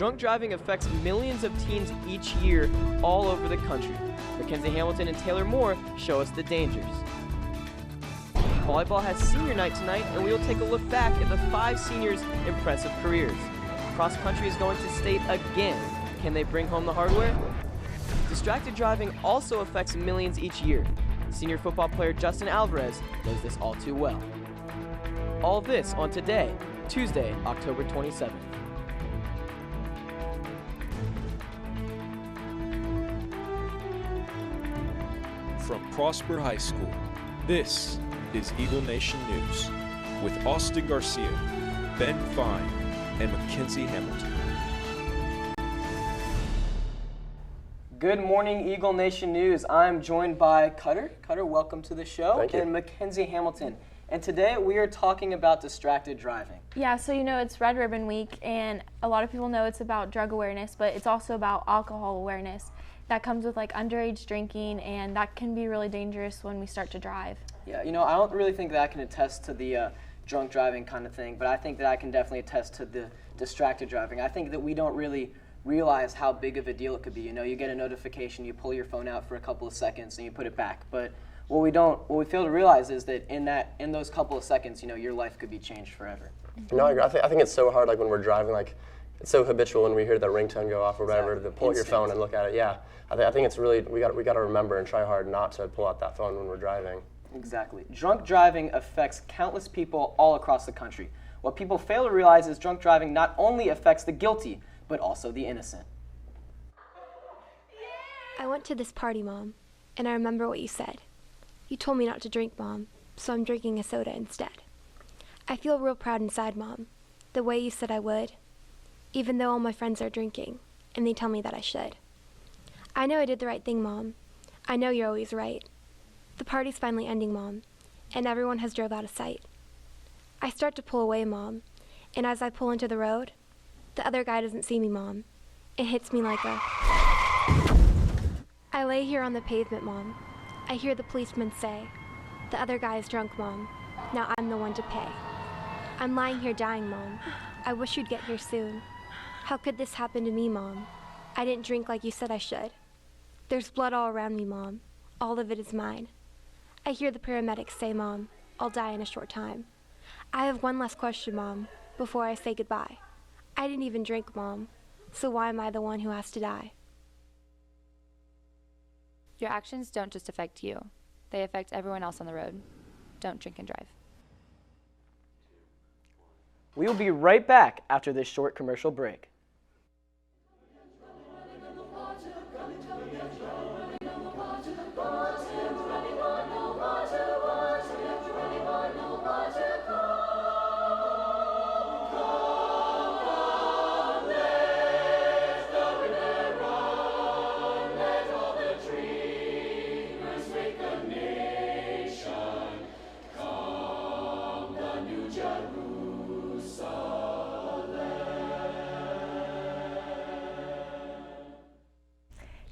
Drunk driving affects millions of teens each year all over the country. Mackenzie Hamilton and Taylor Moore show us the dangers. Volleyball has senior night tonight, and we will take a look back at the 5 seniors' impressive careers. Cross country is going to state again. Can they bring home the hardware? Distracted driving also affects millions each year. Senior football player Justin Alvarezs knows this all too well. All this on today, Tuesday, October 27th. From Prosper High School, this is Eagle Nation News with Austin Garcia, Ben Fein, and Mackenzie Hamilton. Good morning, Eagle Nation News. I'm joined by Cutter. Cutter, welcome to the show. Thank you. And Mackenzie Hamilton. And today we are talking about distracted driving. Yeah, so it's Red Ribbon Week, and a lot of people know it's about drug awareness, but it's also about alcohol awareness. That comes with underage drinking, and that can be really dangerous when we start to drive. Yeah, I don't really think that I can attest to the drunk driving kind of thing, but I think that I can definitely attest to the distracted driving. I think that we don't really realize how big of a deal it could be. You get a notification, you pull your phone out for a couple of seconds, and you put it back. But what we fail to realize is that in those couple of seconds, your life could be changed forever. No, I agree. I think it's so hard, when we're driving, it's so habitual when we hear the ringtone go off or whatever, to pull out your phone and look at it. Yeah, I think it's really, we got to remember and try hard not to pull out that phone when we're driving. Exactly. Drunk driving affects countless people all across the country. What people fail to realize is drunk driving not only affects the guilty, but also the innocent. I went to this party, Mom, and I remember what you said. You told me not to drink, Mom, so I'm drinking a soda instead. I feel real proud inside, Mom, the way you said I would, even though all my friends are drinking, and they tell me that I should. I know I did the right thing, Mom. I know you're always right. The party's finally ending, Mom, and everyone has drove out of sight. I start to pull away, Mom, and as I pull into the road, the other guy doesn't see me, Mom. It hits me like a... I lay here on the pavement, Mom. I hear the policeman say, "The other guy is drunk, Mom. Now I'm the one to pay." I'm lying here dying, Mom. I wish you'd get here soon. How could this happen to me, Mom? I didn't drink like you said I should. There's blood all around me, Mom. All of it is mine. I hear the paramedics say, "Mom, I'll die in a short time." I have one last question, Mom, before I say goodbye. I didn't even drink, Mom, so why am I the one who has to die? Your actions don't just affect you. They affect everyone else on the road. Don't drink and drive. We will be right back after this short commercial break.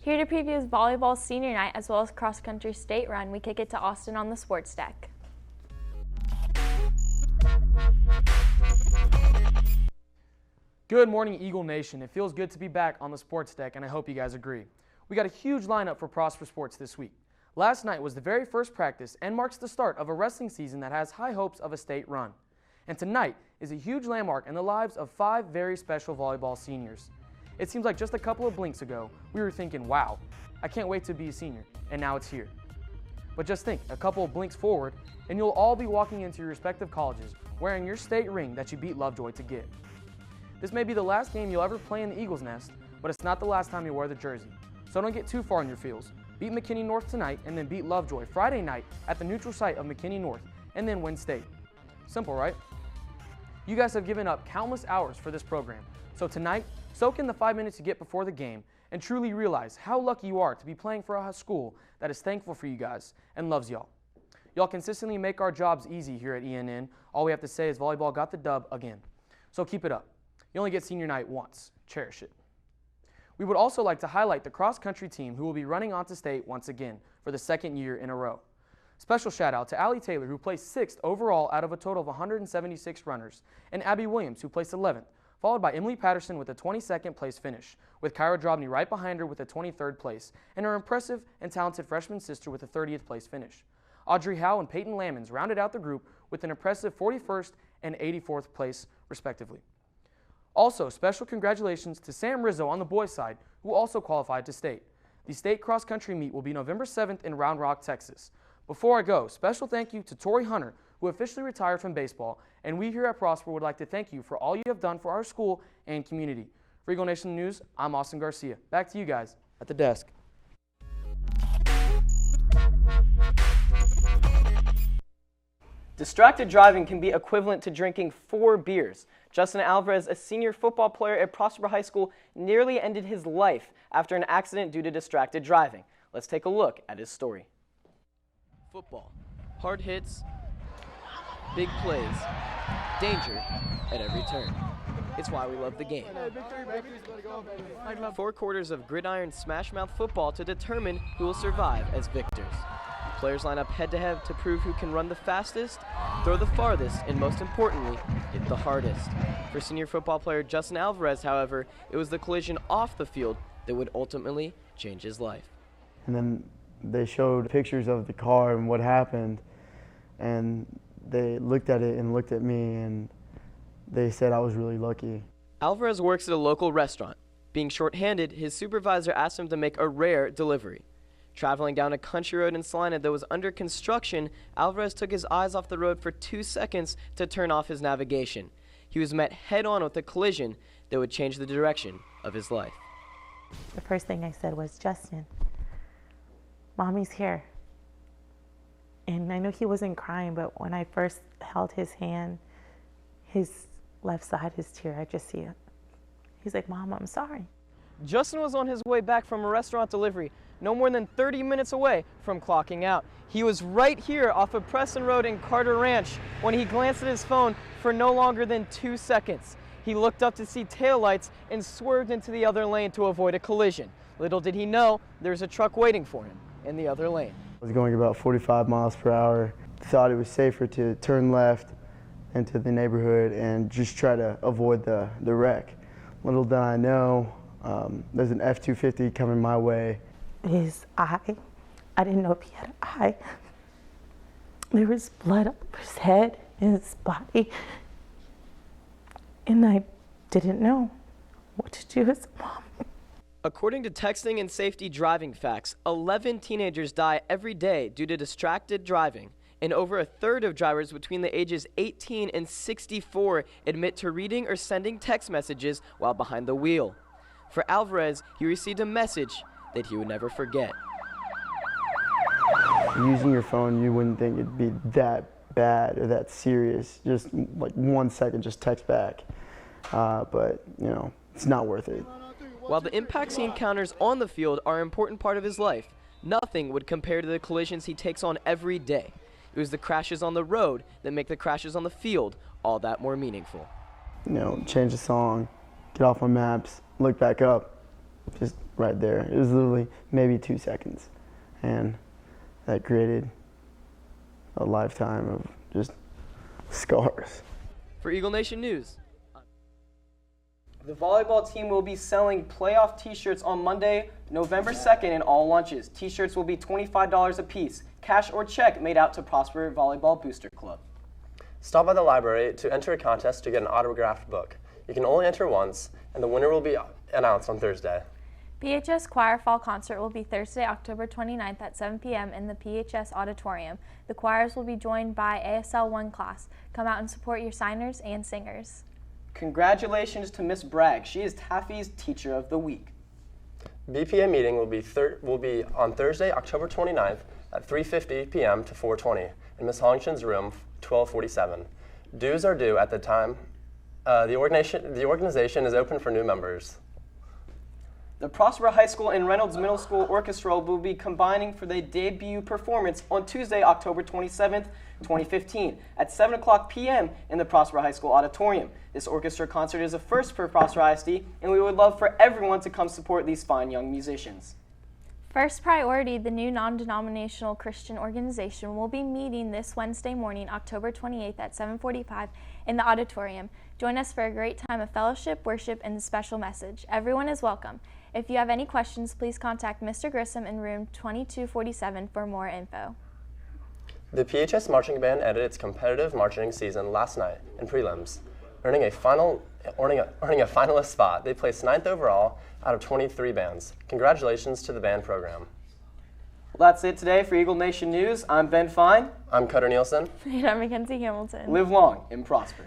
Here to preview volleyball senior night as well as cross-country state run, we kick it to Austin on the sports deck. Good morning, Eagle Nation. It feels good to be back on the sports deck, and I hope you guys agree. We got a huge lineup for Prosper Sports this week. Last night was the very first practice and marks the start of a wrestling season that has high hopes of a state run. And tonight is a huge landmark in the lives of 5 very special volleyball seniors. It seems like just a couple of blinks ago, we were thinking, wow, I can't wait to be a senior, and now it's here. But just think, a couple of blinks forward, and you'll all be walking into your respective colleges wearing your state ring that you beat Lovejoy to get. This may be the last game you'll ever play in the Eagles' nest, but it's not the last time you wear the jersey. So don't get too far in your feels. Beat McKinney North tonight, and then beat Lovejoy Friday night at the neutral site of McKinney North, and then win state. Simple, right? You guys have given up countless hours for this program, so tonight, soak in the 5 minutes you get before the game and truly realize how lucky you are to be playing for a school that is thankful for you guys and loves y'all. Y'all consistently make our jobs easy here at ENN. All we have to say is volleyball got the dub again. So keep it up. You only get senior night once. Cherish it. We would also like to highlight the cross-country team who will be running onto state once again for the 2nd year in a row. Special shout out to Allie Taylor, who placed 6th overall out of a total of 176 runners, and Abby Williams, who placed 11th, followed by Emily Patterson with a 22nd place finish, with Kyra Drobny right behind her with a 23rd place, and her impressive and talented freshman sister with a 30th place finish. Audrey Howe and Peyton Lammons rounded out the group with an impressive 41st and 84th place, respectively. Also, special congratulations to Sam Rizzo on the boys' side, who also qualified to state. The state cross-country meet will be November 7th in Round Rock, Texas. Before I go, special thank you to Tori Hunter, who officially retired from baseball, and we here at Prosper would like to thank you for all you have done for our school and community. For Eagle Nation News, I'm Austin Garcia. Back to you guys at the desk. Distracted driving can be equivalent to drinking 4 beers. Justin Alvarezs, a senior football player at Prosper High School, nearly ended his life after an accident due to distracted driving. Let's take a look at his story. Football. Hard hits, big plays, danger at every turn. It's why we love the game. 4 quarters of gridiron smash-mouth football to determine who will survive as victors. Players line up head-to-head to prove who can run the fastest, throw the farthest, and most importantly, hit the hardest. For senior football player Justin Alvarezs, however, it was the collision off the field that would ultimately change his life. And then they showed pictures of the car and what happened, and they looked at it and looked at me, and they said I was really lucky. Alvarezs works at a local restaurant. Being short-handed, his supervisor asked him to make a rare delivery. Traveling down a country road in Salina that was under construction, Alvarezs took his eyes off the road for 2 seconds to turn off his navigation. He was met head-on with a collision that would change the direction of his life. The first thing I said was, Justin, Mommy's here. And I know he wasn't crying, but when I first held his hand, his left side, his tear, I just see it. He's like, Mom, I'm sorry. Justin was on his way back from a restaurant delivery, no more than 30 minutes away from clocking out. He was right here off of Preston Road in Carter Ranch when he glanced at his phone for no longer than 2 seconds. He looked up to see taillights and swerved into the other lane to avoid a collision. Little did he know there was a truck waiting for him in the other lane. I was going about 45 miles per hour. Thought it was safer to turn left into the neighborhood and just try to avoid the wreck. Little did I know, there's an F-250 coming my way. His eye, I didn't know if he had an eye. There was blood up his head and his body. And I didn't know what to do as a mom. According to Texting and Safety Driving Facts, 11 teenagers die every day due to distracted driving, and over a third of drivers between the ages 18 and 64 admit to reading or sending text messages while behind the wheel. For Alvarezs, he received a message that he would never forget. Using your phone, you wouldn't think it'd be that bad or that serious. Just like 1 second, just text back. But, you know, it's not worth it. While the impacts he encounters on the field are an important part of his life, nothing would compare to the collisions he takes on every day. It was the crashes on the road that make the crashes on the field all that more meaningful. You know, change the song, get off on maps, look back up, just right there. It was literally maybe 2 seconds. And that created a lifetime of just scars. For Eagle Nation News, the volleyball team will be selling playoff t-shirts on Monday, November 2nd in all lunches. T-shirts will be $25 a piece, cash or check made out to Prosper Volleyball Booster Club. Stop by the library to enter a contest to get an autographed book. You can only enter once, and the winner will be announced on Thursday. PHS Choir Fall Concert will be Thursday, October 29th at 7 p.m. in the PHS Auditorium. The choirs will be joined by ASL 1 class. Come out and support your signers and singers. Congratulations to Miss Bragg. She is Taffy's Teacher of the Week. BPA meeting will be on Thursday, October 29th at 3:50 p.m. to 4:20 in Ms. Hollington's room, 1247. Dues are due at the time. The organization is open for new members. The Prosper High School and Reynolds Middle School Orchestra will be combining for their debut performance on Tuesday, October 27th, 2015 at 7 o'clock p.m. in the Prosper High School Auditorium. This orchestra concert is a first for Prosper ISD, and we would love for everyone to come support these fine young musicians. First Priority, the new non-denominational Christian organization, will be meeting this Wednesday morning, October 28th at 7:45 in the auditorium. Join us for a great time of fellowship, worship, and a special message. Everyone is welcome. If you have any questions, please contact Mr. Grissom in room 2247 for more info. The PHS marching band ended its competitive marching season last night in prelims, earning a finalist spot. They placed 9th overall out of 23 bands. Congratulations to the band program. Well, that's it today for Eagle Nation News. I'm Ben Fein. I'm Cutter Nielsen. And I'm Mackenzie Hamilton. Live long and prosper.